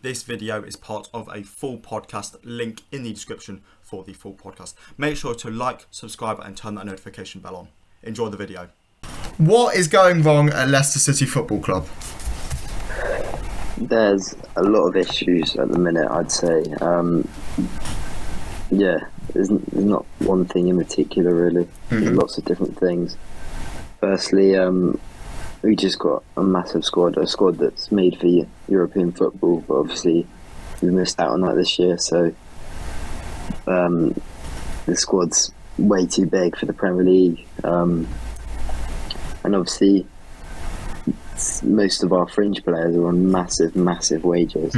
This video is part of a full podcast, link in the description for the full podcast. Make sure to like, subscribe and turn that notification bell on. Enjoy the video. What is going wrong at Leicester City Football Club? There's a lot of issues at the minute, I'd say. There's not one thing in particular, really. There's lots of different things. Firstly, we just got a massive squad, a squad that's made for European football, but obviously we missed out on that this year, so the squad's way too big for the Premier League. And obviously most of our fringe players are on massive wages.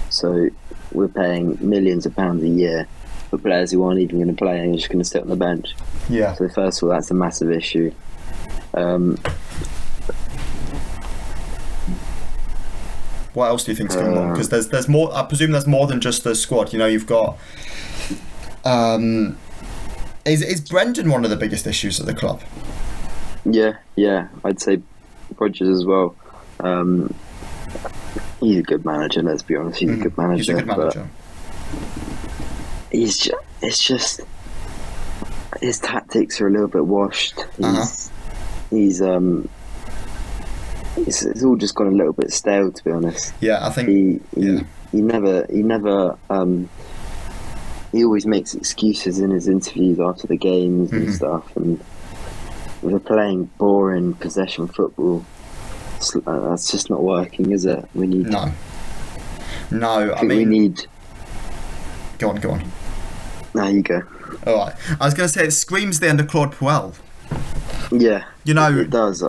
So we're paying millions of pounds a year for players who aren't even going to play and are just going to sit on the bench. Yeah. So first of all, that's a massive issue. What else do you think's going wrong? Because there's more. I presume there's more than just the squad. You know, you've got. Is Brendan one of the biggest issues at the club? Yeah, I'd say Rodgers as well. He's a good manager. Let's be honest, he's a good manager. He's a good manager. It's just his tactics are a little bit washed. It's all just gone a little bit stale, to be honest. Yeah, I think he always makes excuses in his interviews after the games and stuff, and we're playing boring possession football. That's just not working, is it? We need no. I mean, we need. Go on. There you go. All right. I was going to say it screams the end of Claude Puel. Yeah, you know, it does.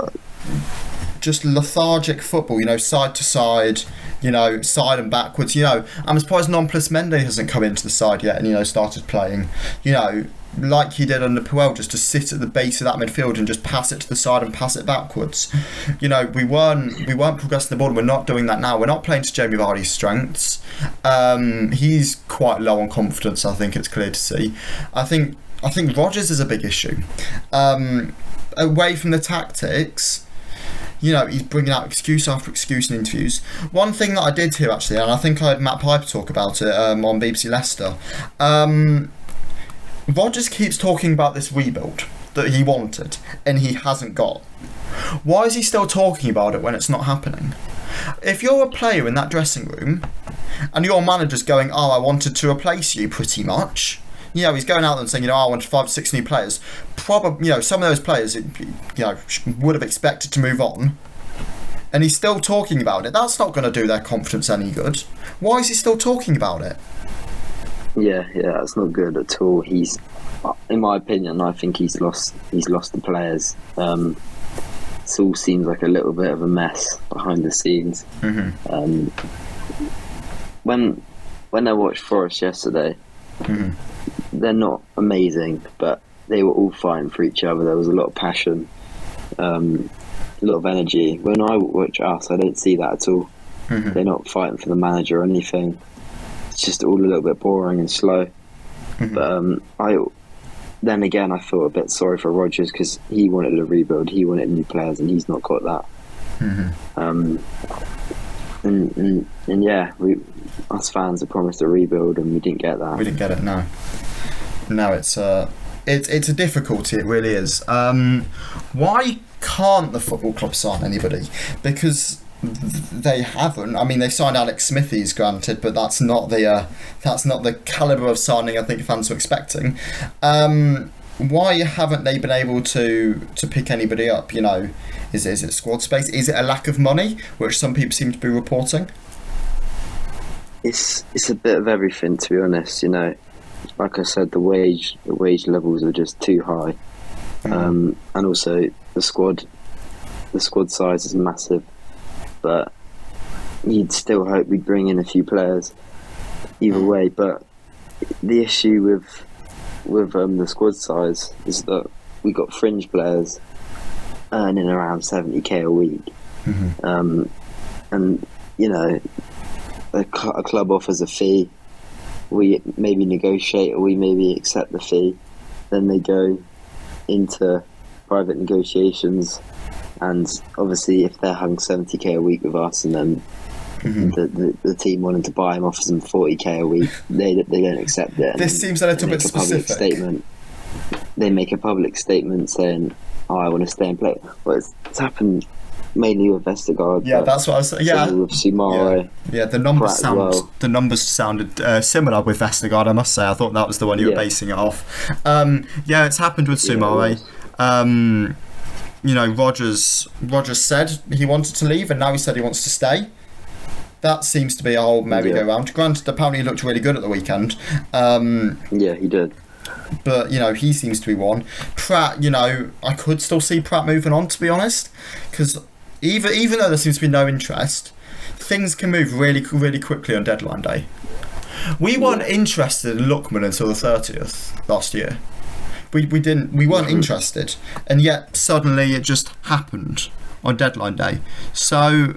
Just lethargic football, you know, side to side, you know, side and backwards. You know, I'm surprised Nonplus Mendy hasn't come into the side yet and, you know, started playing, you know, like he did under Puel, just to sit at the base of that midfield and just pass it to the side and pass it backwards. You know, we weren't progressing the ball, and we're not doing that now. We're not playing to Jamie Vardy's strengths. He's quite low on confidence, I think it's clear to see. I think Rodgers is a big issue. Away from the tactics, you know, he's bringing out excuse after excuse in interviews. One thing that I did hear, actually, and I think I heard Matt Piper talk about it on BBC Leicester, Rodgers keeps talking about this rebuild that he wanted and he hasn't got. Why is he still talking about it when it's not happening? If you're a player in that dressing room and your manager's going, oh, I wanted to replace you pretty much, you know, he's going out and saying, you know, I wanted 5 or 6 new players. Probably, you know, some of those players, you know, would have expected to move on. And he's still talking about it. That's not going to do their confidence any good. Why is he still talking about it? Yeah, that's not good at all. He's, in my opinion, I think he's lost the players. It all seems like a little bit of a mess behind the scenes. When I watched Forest yesterday, they're not amazing, but they were all fighting for each other. There was a lot of passion, a lot of energy. When I watch us, I don't see that at all. They're not fighting for the manager or anything. It's just all a little bit boring and slow. But then again, I feel a bit sorry for Rodgers because he wanted a rebuild. He wanted new players, and he's not got that. And yeah, us fans are promised a rebuild, and we didn't get that. We didn't get it. No, it's a difficulty. It really is. Why can't the football club sign anybody? Because they haven't. I mean, they signed Alex Smithies, granted, but that's not the calibre of signing I think fans were expecting. Why haven't they been able to pick anybody up? You know, is it squad space? Is it a lack of money, which some people seem to be reporting? It's a bit of everything, to be honest. You know, like I said, the wage levels are just too high, and also the squad size is massive. But you'd still hope we'd bring in a few players either way. But the issue with the squad size is that we got fringe players earning around 70k a week, and you know, a club offers a fee, we maybe negotiate or we maybe accept the fee, then they go into private negotiations. And obviously, if they're having 70k a week with us, and then the team wanted to buy him, offers them 40k a week. They don't accept it. This seems a little bit specific. They make a public statement saying, "Oh, I want to stay and play." Well, it's happened mainly with Vestergaard. Yeah, that's what I was. Yeah, with Sumare. Yeah, the numbers sounded similar with Vestergaard. I must say, I thought that was the one you were basing it off. Yeah, it's happened with Sumare. Rodgers said he wanted to leave, and now he said he wants to stay. That seems to be a whole merry-go-round. Granted, apparently he looked really good at the weekend. Yeah, he did. But, he seems to be one. Pratt, I could still see Pratt moving on, to be honest. Because even though there seems to be no interest, things can move really, really quickly on deadline day. We weren't interested in Lookman until the 30th last year. We weren't interested. And yet, suddenly, it just happened on deadline day. So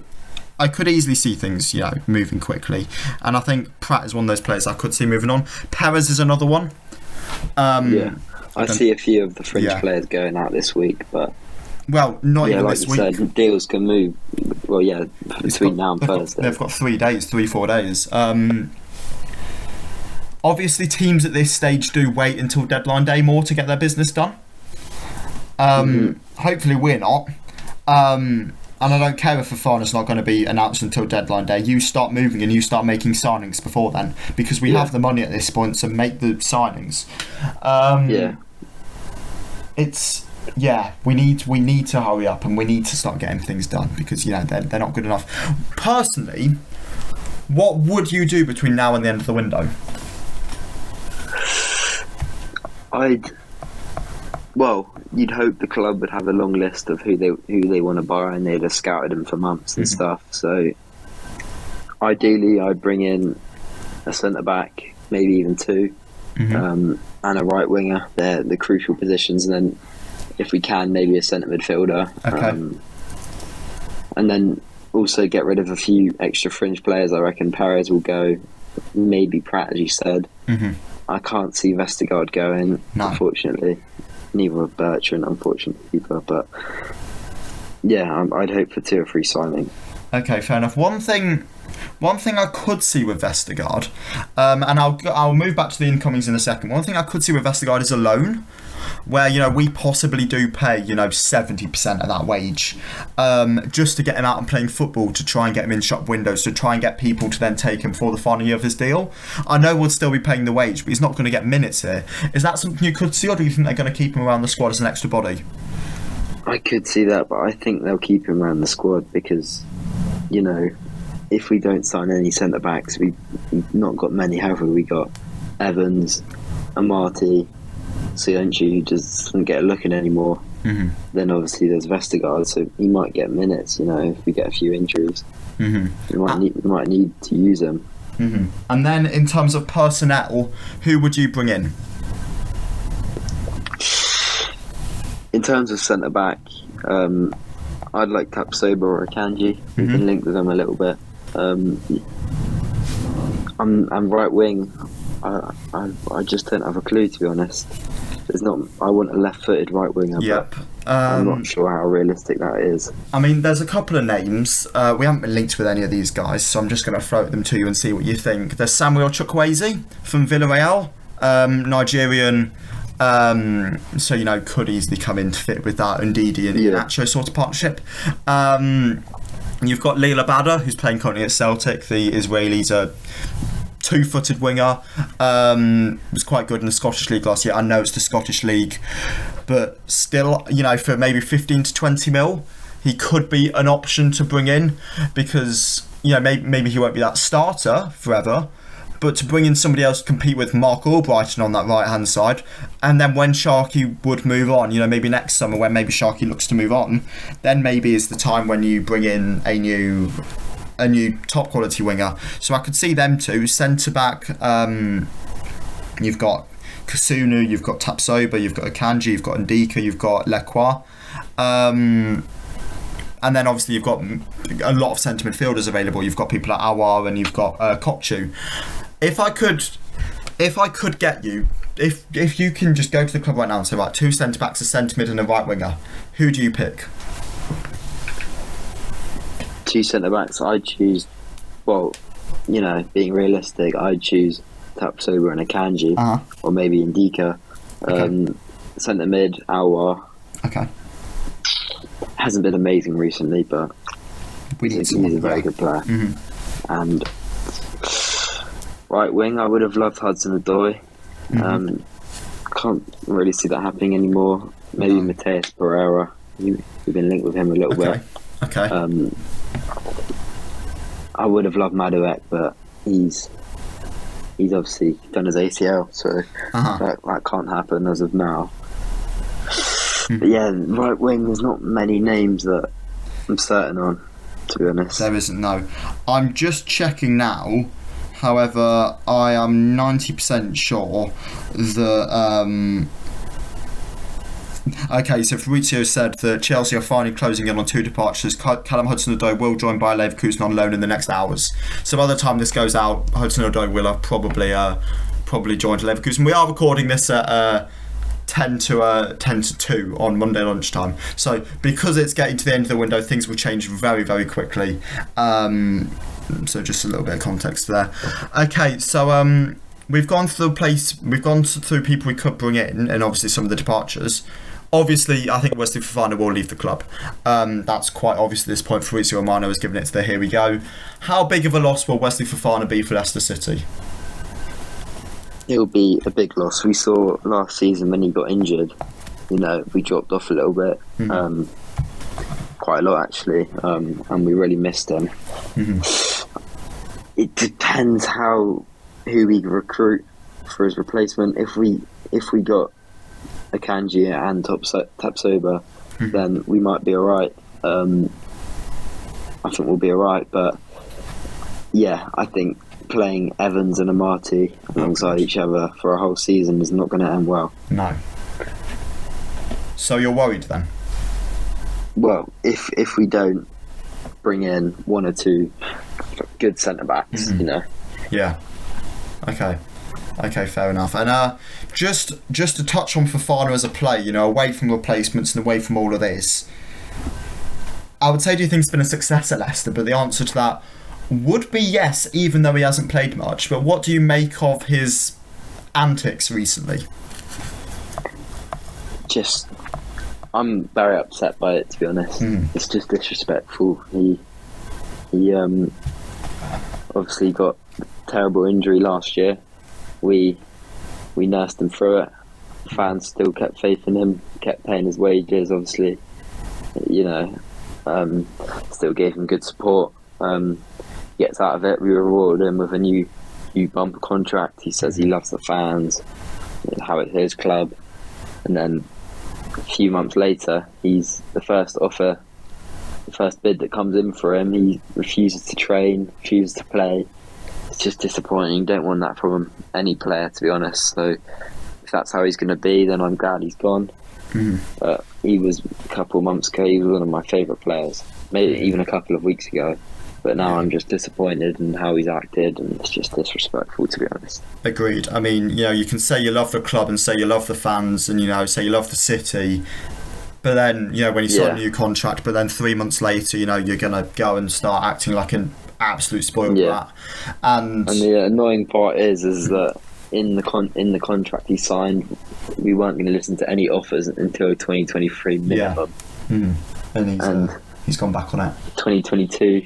I could easily see things, moving quickly. And I think Pratt is one of those players I could see moving on. Perez is another one. I see a few of the French players going out this week, but not even like this you week. Said, deals can move. Well, between now and Thursday. They've got 3-4 days. Obviously, teams at this stage do wait until deadline day more to get their business done. Hopefully, we're not. And I don't care if Fafana's not going to be announced until deadline day. You start moving and you start making signings before then, because we have the money at this point to make the signings. We need to hurry up and we need to start getting things done, because they're not good enough. Personally, what would you do between now and the end of the window? You'd hope the club would have a long list of who they want to buy, and they'd have scouted them for months and stuff. So ideally, I'd bring in a centre back, maybe even two, and a right winger. They're the crucial positions, and then if we can, maybe a centre midfielder. Okay. And then also get rid of a few extra fringe players. I reckon Perez will go, maybe Pratt, as you said. I can't see Vestergaard going, unfortunately. Neither of Bertrand, unfortunately, either. But I'd hope for 2 or 3 signings. Okay, fair enough. One thing I could see with Vestergaard, and I'll move back to the incomings in a second. One thing I could see with Vestergaard is a loan, where we possibly do pay 70% of that wage, just to get him out and playing football, to try and get him in shop windows, to try and get people to then take him for the final year of his deal. I know we'll still be paying the wage, but he's not going to get minutes here. Is that something you could see, or do you think they're going to keep him around the squad as an extra body? I could see that, but I think they'll keep him around the squad because, if we don't sign any centre backs, we've not got many. However, we got Evans, Amati, Sionchi, who just doesn't get a look in anymore. Then obviously there's Vestergaard, so he might get minutes. If we get a few injuries, we might need to use him. And then in terms of personnel, who would you bring in? In terms of centre back, I'd like Tapsoba or Akanji. We can link with them a little bit. I'm right wing. I just don't have a clue, to be honest. I want a left-footed right winger. Yep. I'm not sure how realistic that is. I mean, there's a couple of names. We haven't been linked with any of these guys, so I'm just going to float them to you and see what you think. There's Samuel Chukwueze from Villarreal, Nigerian. So could easily come in to fit with that Ndidi and Iheanacho sort of partnership. You've got Lila Bada, who's playing currently at Celtic. The Israelis are two-footed winger. Was quite good in the Scottish League last year. I know it's the Scottish League, but still, for maybe 15 to 20 mil, he could be an option to bring in, because maybe he won't be that starter forever, but to bring in somebody else to compete with Mark Albrighton on that right-hand side, and then when Sharky would move on, maybe next summer when maybe Sharky looks to move on, then maybe is the time when you bring in a new top quality winger. So I could see them two. Centre back, you've got Kasunu, you've got Tapsoba, you've got Akanji, you've got Ndika, you've got Lekwa. And then obviously you've got a lot of centre midfielders available. You've got people like Awar and you've got Kopchu. If I could get you, if you can just go to the club right now and say, right, 2 centre backs, a centre mid and a right winger, who do you pick? 2 centre backs. I'd choose well, being realistic, I'd choose Tapsoba and Akanji, or maybe Indika. Centre mid, Alwar. Okay. Hasn't been amazing recently, but he's a very good player. And right wing, I would have loved Hudson-Odoi. Can't really see that happening anymore. Maybe Mateus Pereira. We've been linked with him a little bit. Okay. I would have loved Madueke, but he's obviously done his ACL, so that can't happen as of now. But yeah, right wing, there's not many names that I'm certain on, to be honest. There isn't, no. I'm just checking now. However, I am 90% sure that... Okay, so Fabrizio said that Chelsea are finally closing in on 2 departures. Callum Hudson-Odoi will join Bayer Leverkusen on loan in the next hours. So by the time this goes out, Hudson-Odoi will have probably joined Leverkusen. We are recording this at 10 to 2 on Monday lunchtime. So because it's getting to the end of the window, things will change very, very quickly. So just a little bit of context there. Okay, so we've gone through people we could bring in, and obviously some of the departures. Obviously, I think Wesley Fofana will leave the club. That's quite obvious at this point. Fabrizio Romano has given it to the here we go. How big of a loss will Wesley Fofana be for Leicester City? It'll be a big loss. We saw last season when he got injured, we dropped off a little bit. Quite a lot actually, and we really missed him. It depends who we recruit for his replacement. If we got Akanji and Tapsoba, then we might be alright. I think we'll be alright, but yeah, I think playing Evans and Amati alongside each other for a whole season is not going to end well. No. So you're worried then? Well, if we don't bring in 1 or 2 good centre backs, Yeah. Okay, fair enough. And just to touch on Fofana as a player, away from replacements and away from all of this, I would say, do you think it's been a success at Leicester? But the answer to that would be yes, even though he hasn't played much. But what do you make of his antics recently? I'm very upset by it, to be honest. It's just disrespectful. He obviously got a terrible injury last year. We nursed him through it. Fans still kept faith in him, kept paying his wages, obviously. Still gave him good support. Gets out of it, we rewarded him with a new bumper contract. He says he loves the fans, how it's his club. And then a few months later, he's the first bid that comes in for him. He refuses to train, refuses to play. It's just disappointing. Don't want that from any player, to be honest. So if that's how he's going to be, then I'm glad he's gone. But he was, a couple of months ago, he was one of my favourite players. Maybe even a couple of weeks ago. But now I'm just disappointed in how he's acted, and it's just disrespectful, to be honest. Agreed. I mean, you can say you love the club and say you love the fans and, say you love the city. But then, when you sign a new contract, but then 3 months later, you're going to go and start acting like an absolute spoiled brat. And the annoying part is that in the contract he signed, we weren't going to listen to any offers until 2023 minimum. And he's gone back on it. 2022,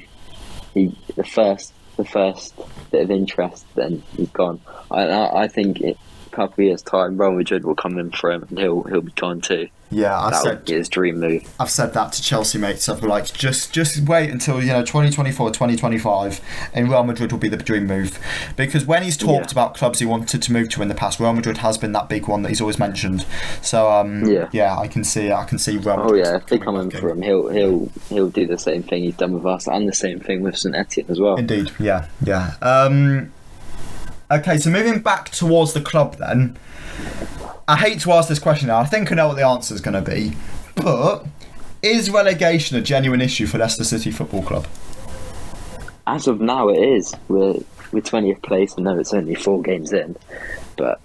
the first bit of interest, then he's gone. I think in a couple of years' time, Real Madrid will come in for him, and he'll be gone too. Yeah, that would be his dream move. I've said that to Chelsea mates. I've been like, just wait until 2024, 2025, and Real Madrid will be the dream move. Because when he's talked about clubs he wanted to move to in the past, Real Madrid has been that big one that he's always mentioned. So I can see Real Madrid. Oh yeah, if they come in for him, he'll do the same thing he's done with us, and the same thing with St Etienne as well. Indeed, yeah. Okay, so moving back towards the club then. I hate to ask this question now. I think I know what the answer is going to be. But is relegation a genuine issue for Leicester City Football Club? As of now, it is. We're 20th place. I know it's only 4 games in. But,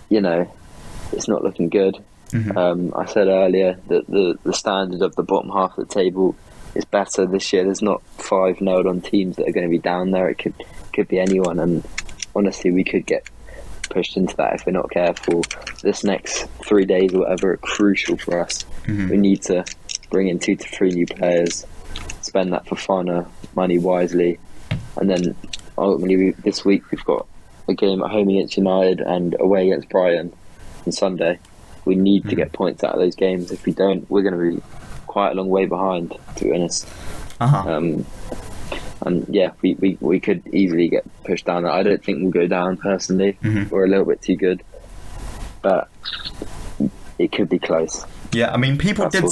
it's not looking good. I said earlier that the standard of the bottom half of the table is better this year. There's not 5 nailed on teams that are going to be down there. It could be anyone, and honestly, we could get pushed into that if we're not careful. This next 3 days or whatever are crucial for us. We need to bring in 2 to 3 new players, spend that for fun, money wisely, and then ultimately this week we've got a game at home against United and away against Brighton on Sunday. We need to get points out of those games. If we don't, we're going to be quite a long way behind, to be honest. And yeah, we could easily get pushed down. I don't think we'll go down personally. We're a little bit too good, but it could be close. Yeah, I mean, people did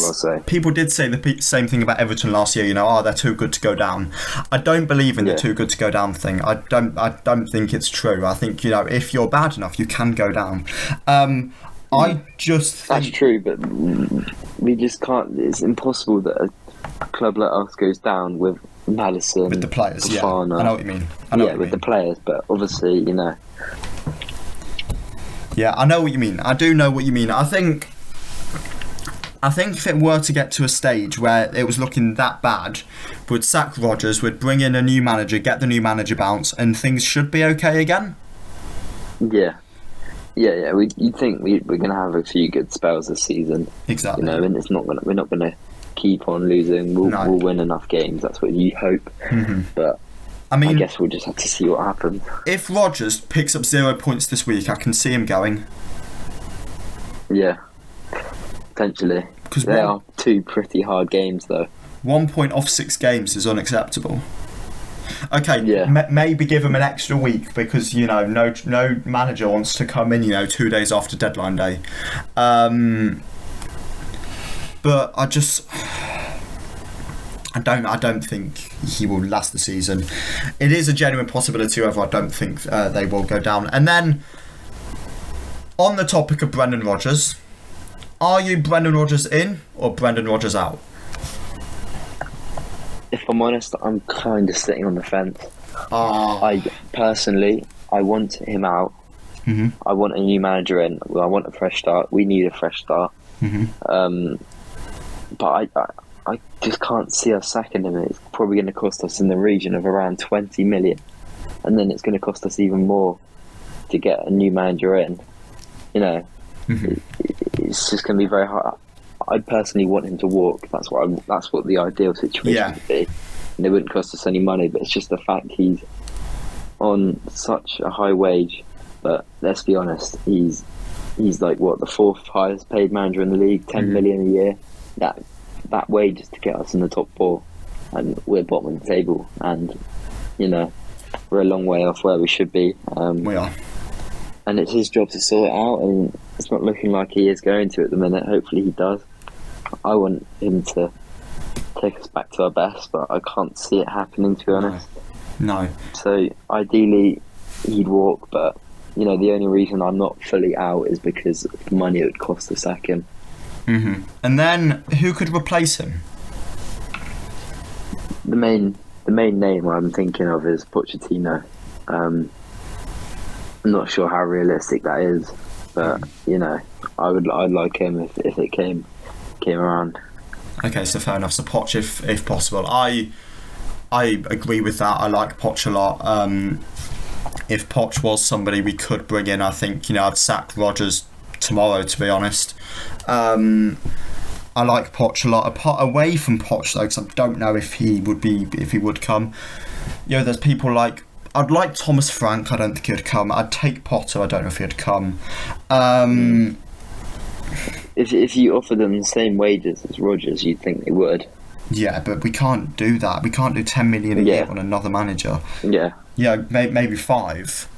say the same thing about Everton last year. They're too good to go down. I don't believe in the too good to go down thing. I don't think it's true. I think if you're bad enough, you can go down. I just think... That's true, but we just can't. It's impossible that a club like us goes down with Maddison, with the players. Fafana. I know what you mean. The players, but obviously, Yeah, I know what you mean. I do know what you mean. I think if it were to get to a stage where it was looking that bad, we'd sack Rodgers, we'd bring in a new manager, get the new manager bounce, and things should be okay again. Yeah. You'd think we're going to have a few good spells this season. Exactly. And we're not going to keep on losing. We'll win enough games. That's what you hope. But I guess we'll just have to see what happens. If Rodgers picks up 0 points this week, I can see him going. Yeah, potentially. Because they are 2 pretty hard games, though. 1 point off 6 games is unacceptable. Okay, maybe give him an extra week because no manager wants to come in 2 days after deadline day. But I don't think he will last the season. It is a genuine possibility, however, I don't think they will go down. And then, on the topic of Brendan Rodgers, are you Brendan Rodgers in or Brendan Rodgers out? If I'm honest, I'm kind of sitting on the fence. I want him out. I want a new manager in. I want a fresh start. We need a fresh start. But I just can't see us sacking him. It's probably going to cost us in the region of around 20 million. And then it's going to cost us even more to get a new manager in. It's just going to be very hard. I personally want him to walk. That's what the ideal situation would be. And it wouldn't cost us any money, but it's just the fact he's on such a high wage. But let's be honest, he's like the 4th highest paid manager in the league, 10 million a year. That wage is to get us in the top 4, and we're bottom of the table. And we're a long way off where we should be. We are. And it's his job to sort it out, and it's not looking like he is going to at the minute. Hopefully he does. I want him to take us back to our best, but I can't see it happening, to be honest. No. So ideally he'd walk, but the only reason I'm not fully out is because of the money it would cost to sack him. And then who could replace him? The main name I'm thinking of is Pochettino. I'm not sure how realistic that is, but I'd like him if it came around. Okay, so fair enough. So Poch if possible. I agree with that. I like Poch a lot. If Poch was somebody we could bring in, I think I'd sack Rodgers tomorrow, to be honest. I like Poch a lot. Away from Poch though, because I don't know if he would come. There's people like, I'd like Thomas Frank. I don't think he'd come. I'd take Potter. I don't know if he'd come. If you offer them the same wages as Rodgers, you'd think they would. Yeah, but we can't do that. We can't do 10 million a year on another manager. Yeah. Yeah, maybe 5.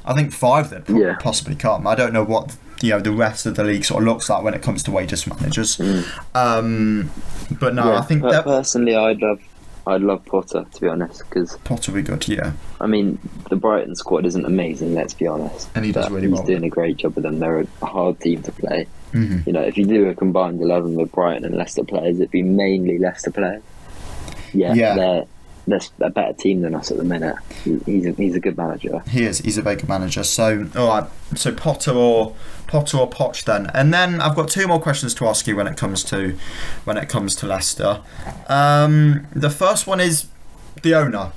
I think 5 they'd possibly come. I don't know what the rest of the league sort of looks like when it comes to wages for managers. But no, I think that personally, I'd love Potter, to be honest, because Potter would be good. Yeah. I mean, the Brighton squad isn't amazing. Let's be honest. And he does really well. He's doing a great job with them. They're a hard team to play. If you do a combined 11 with Brighton and Leicester players, it'd be mainly Leicester players. They're a better team than us at the minute. He's a good manager. He is. He's a very good manager. So, all right. So Potter or Poch then. And then I've got 2 more questions to ask you when it comes to Leicester. The first one is, the owner,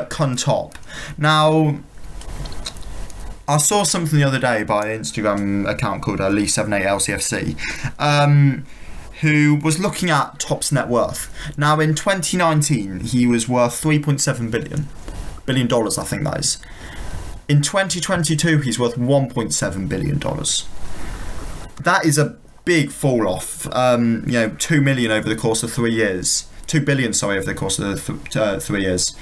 Conte. Now, I saw something the other day by an Instagram account called Lee78LCFC, who was looking at Top's net worth. Now, in 2019, he was worth $3.7 billion dollars, I think that is. In 2022, he's worth $1.7 billion. That is a big fall off. 2 million over the course of 3 years. 2 billion, sorry, over the course of 3 years.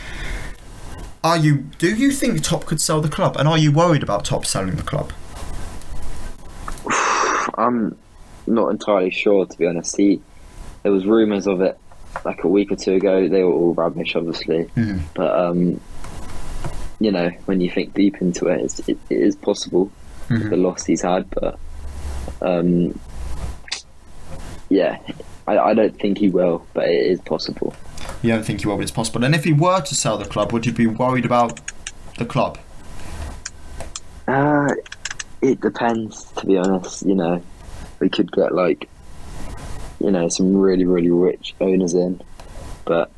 Do you think Top could sell the club? And are you worried about Top selling the club? I'm not entirely sure, to be honest. There was rumours of it like a week or two ago. They were all rubbish, obviously. But when you think deep into it, it is possible with the loss he's had. But I don't think he will, but it is possible. You don't think he will, but it's possible. And if he were to sell the club, would you be worried about the club? It depends, to be honest. We could get some really, really rich owners in, but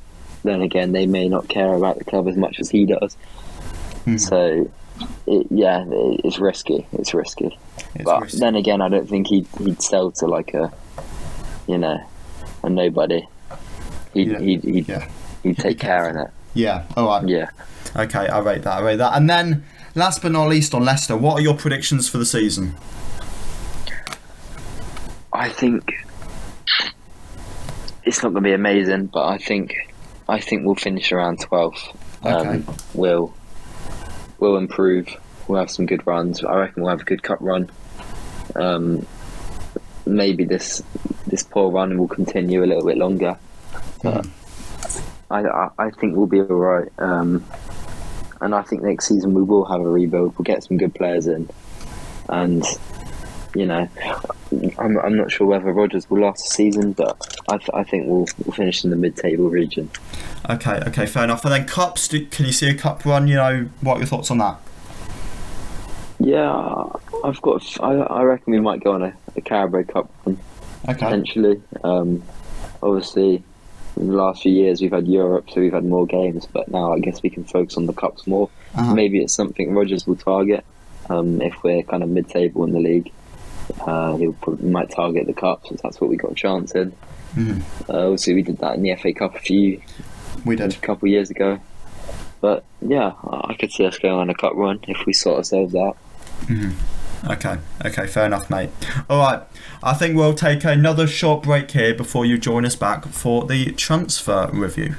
then again, they may not care about the club as much as he does. So, it's risky. It's risky. Then again, I don't think he'd sell to like a nobody. He'd take care in it. Yeah. All right. Yeah. Okay, I rate that. And then, last but not least, on Leicester, what are your predictions for the season? I think it's not going to be amazing, but I think we'll finish around 12th. Okay. We'll improve. We'll have some good runs. I reckon we'll have a good cup run. Maybe this poor run will continue a little bit longer. But I think we'll be all right. And I think next season we will have a rebuild. We'll get some good players in, and I'm not sure whether Rodgers will last the season, but I think we'll finish in the mid-table region. Okay, fair enough. And then cups, can you see a cup run? What are your thoughts on that? Yeah, I reckon we might go on a Carabao Cup run, potentially. Obviously, in the last few years we've had Europe, so we've had more games, but now I guess we can focus on the cups more. Maybe it's something Rodgers will target. If we're kind of mid-table in the league, might target the cup, since that's what we got a chance in. Obviously, we did that in the FA Cup a couple of years ago. But yeah, I could see us going on a cup run if we sort ourselves out. Okay, fair enough, mate. Alright, I think we'll take another short break here before you join us back for the transfer review.